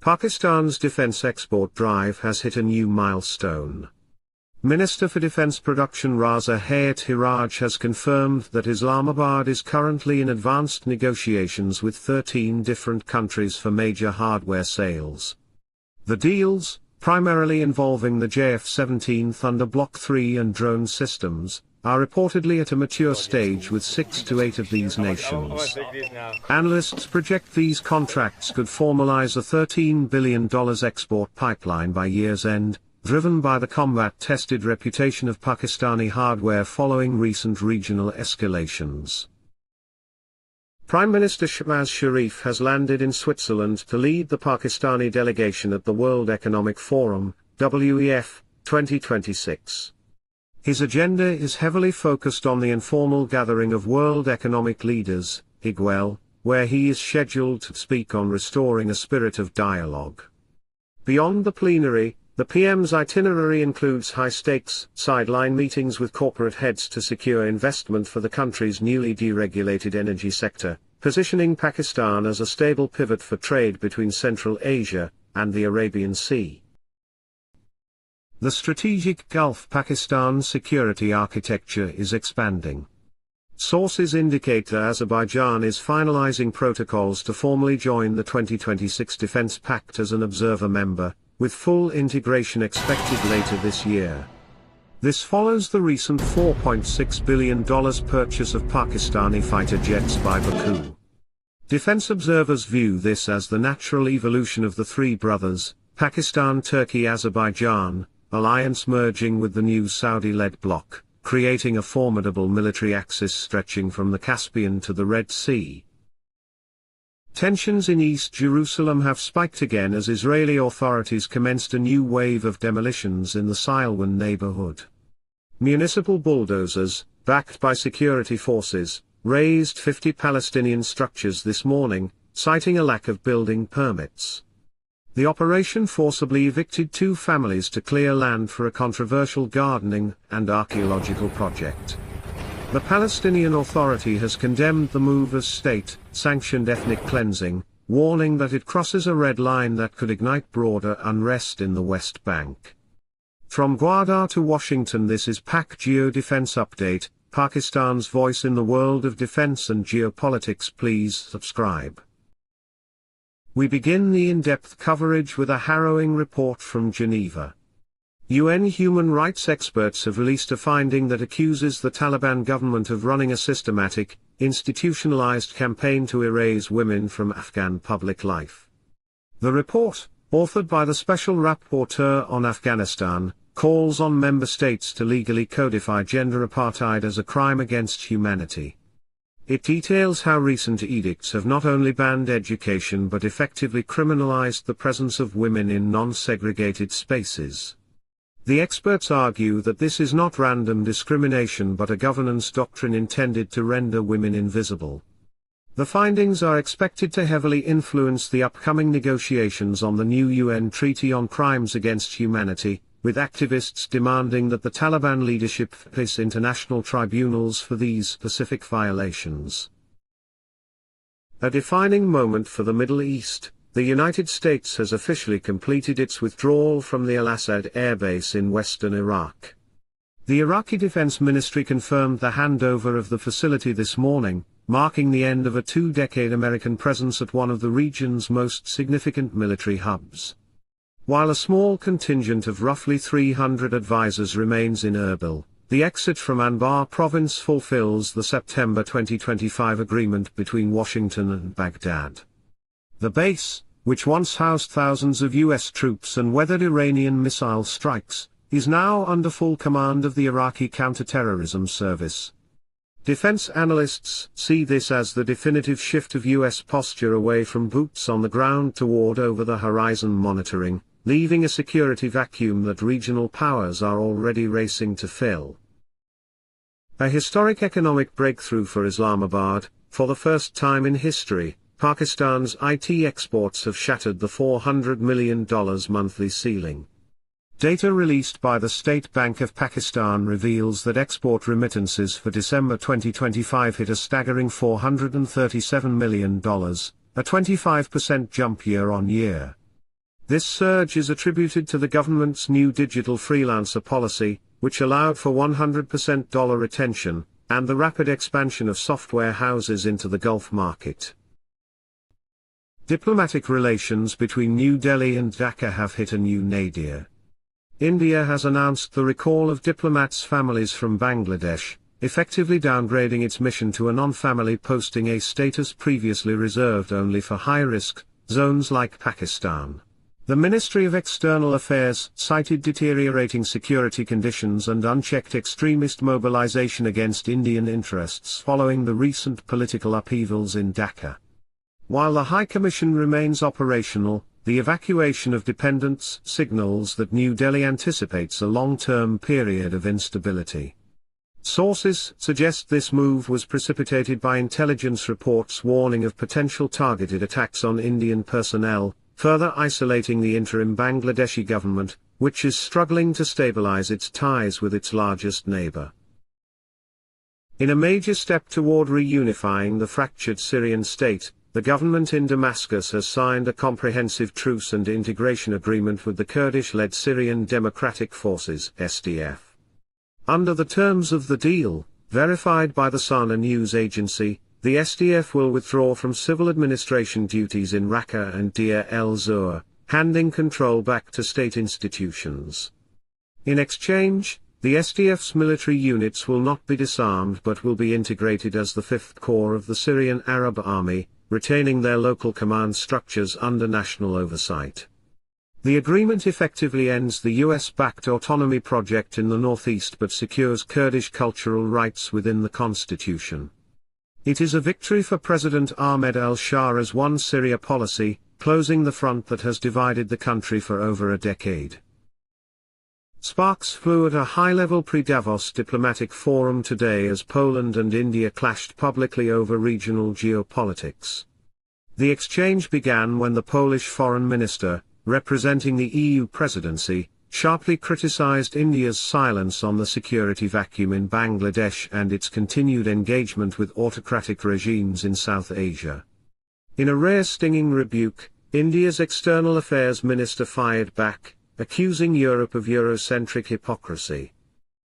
Pakistan's defense export drive has hit a new milestone. Minister for Defense Production Raza Hayat Hiraj has confirmed that Islamabad is currently in advanced negotiations with 13 different countries for major hardware sales. The deals, primarily involving the JF-17 Thunder Block 3 and drone systems, are reportedly at a mature stage with 6 to 8 of these nations. Analysts project these contracts could formalize a $13 billion export pipeline by year's end, driven by the combat-tested reputation of Pakistani hardware following recent regional escalations. Prime Minister Shehbaz Sharif has landed in Switzerland to lead the Pakistani delegation at the World Economic Forum, WEF, 2026. His agenda is heavily focused on the informal gathering of world economic leaders, IGWEL, where he is scheduled to speak on restoring a spirit of dialogue. Beyond the plenary, the PM's itinerary includes high-stakes, sideline meetings with corporate heads to secure investment for the country's newly deregulated energy sector, positioning Pakistan as a stable pivot for trade between Central Asia and the Arabian Sea. The strategic Gulf Pakistan security architecture is expanding. Sources indicate that Azerbaijan is finalizing protocols to formally join the 2026 Defense Pact as an observer member, with full integration expected later this year. This follows the recent $4.6 billion purchase of Pakistani fighter jets by Baku. Defense observers view this as the natural evolution of the three brothers, Pakistan, Turkey, Azerbaijan, alliance merging with the new Saudi-led bloc, creating a formidable military axis stretching from the Caspian to the Red Sea. Tensions in East Jerusalem have spiked again as Israeli authorities commenced a new wave of demolitions in the Silwan neighborhood. Municipal bulldozers, backed by security forces, razed 50 Palestinian structures this morning, citing a lack of building permits. The operation forcibly evicted 2 families to clear land for a controversial gardening and archaeological project. The Palestinian Authority has condemned the move as state-sanctioned ethnic cleansing, warning that it crosses a red line that could ignite broader unrest in the West Bank. From Gwadar to Washington, this is Pact Geo Defense Update, Pakistan's voice in the world of defense and geopolitics. Please subscribe. We begin the in-depth coverage with a harrowing report from Geneva. UN human rights experts have released a finding that accuses the Taliban government of running a systematic, institutionalized campaign to erase women from Afghan public life. The report, authored by the Special Rapporteur on Afghanistan, calls on member states to legally codify gender apartheid as a crime against humanity. It details how recent edicts have not only banned education but effectively criminalized the presence of women in non-segregated spaces. The experts argue that this is not random discrimination but a governance doctrine intended to render women invisible. The findings are expected to heavily influence the upcoming negotiations on the new UN Treaty on Crimes Against Humanity, with activists demanding that the Taliban leadership face international tribunals for these specific violations. A defining moment for the Middle East, the United States has officially completed its withdrawal from the Al-Asad airbase in western Iraq. The Iraqi Defense Ministry confirmed the handover of the facility this morning, marking the end of a 2-decade American presence at one of the region's most significant military hubs. While a small contingent of roughly 300 advisors remains in Erbil, the exit from Anbar province fulfills the September 2025 agreement between Washington and Baghdad. The base, which once housed thousands of U.S. troops and weathered Iranian missile strikes, is now under full command of the Iraqi Counterterrorism Service. Defense analysts see this as the definitive shift of U.S. posture away from boots on the ground toward over-the-horizon monitoring, leaving a security vacuum that regional powers are already racing to fill. A historic economic breakthrough for Islamabad. For the first time in history, Pakistan's IT exports have shattered the $400 million monthly ceiling. Data released by the State Bank of Pakistan reveals that export remittances for December 2025 hit a staggering $437 million, a 25% jump year-on-year. This surge is attributed to the government's new digital freelancer policy, which allowed for 100% dollar retention, and the rapid expansion of software houses into the Gulf market. Diplomatic relations between New Delhi and Dhaka have hit a new nadir. India has announced the recall of diplomats' families from Bangladesh, effectively downgrading its mission to a non-family posting, a status previously reserved only for high-risk zones like Pakistan. The Ministry of External Affairs cited deteriorating security conditions and unchecked extremist mobilization against Indian interests following the recent political upheavals in Dhaka. While the High Commission remains operational, the evacuation of dependents signals that New Delhi anticipates a long-term period of instability. Sources suggest this move was precipitated by intelligence reports warning of potential targeted attacks on Indian personnel, further isolating the interim Bangladeshi government, which is struggling to stabilize its ties with its largest neighbor. In a major step toward reunifying the fractured Syrian state, the government in Damascus has signed a comprehensive truce and integration agreement with the Kurdish-led Syrian Democratic Forces (SDF). Under the terms of the deal, verified by the Sana news agency, the SDF will withdraw from civil administration duties in Raqqa and Deir el-Zur, handing control back to state institutions. In exchange, the SDF's military units will not be disarmed but will be integrated as the Fifth Corps of the Syrian Arab Army, retaining their local command structures under national oversight. The agreement effectively ends the US-backed autonomy project in the northeast but secures Kurdish cultural rights within the constitution. It is a victory for President Ahmed al-Shara's One Syria policy, closing the front that has divided the country for over a decade. Sparks flew at a high-level pre-Davos diplomatic forum today as Poland and India clashed publicly over regional geopolitics. The exchange began when the Polish foreign minister, representing the EU presidency, sharply criticized India's silence on the security vacuum in Bangladesh and its continued engagement with autocratic regimes in South Asia. In a rare stinging rebuke, India's external affairs minister fired back, accusing Europe of Eurocentric hypocrisy.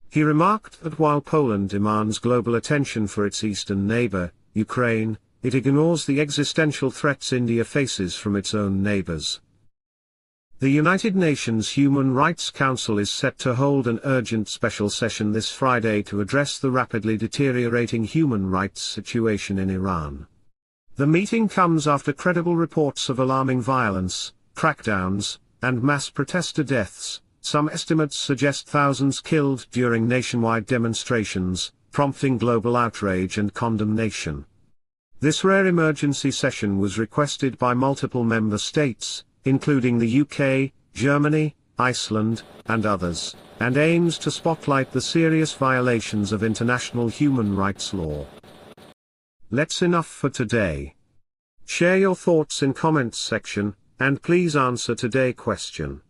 He remarked that while Poland demands global attention for its eastern neighbor, Ukraine, it ignores the existential threats India faces from its own neighbors. The United Nations Human Rights Council is set to hold an urgent special session this Friday to address the rapidly deteriorating human rights situation in Iran. The meeting comes after credible reports of alarming violence, crackdowns, and mass protester deaths. Some estimates suggest thousands killed during nationwide demonstrations, prompting global outrage and condemnation. This rare emergency session was requested by multiple member states, including the UK, Germany, Iceland, and others, and aims to spotlight the serious violations of international human rights law. That's enough for today. Share your thoughts in comments section, and please answer today's question.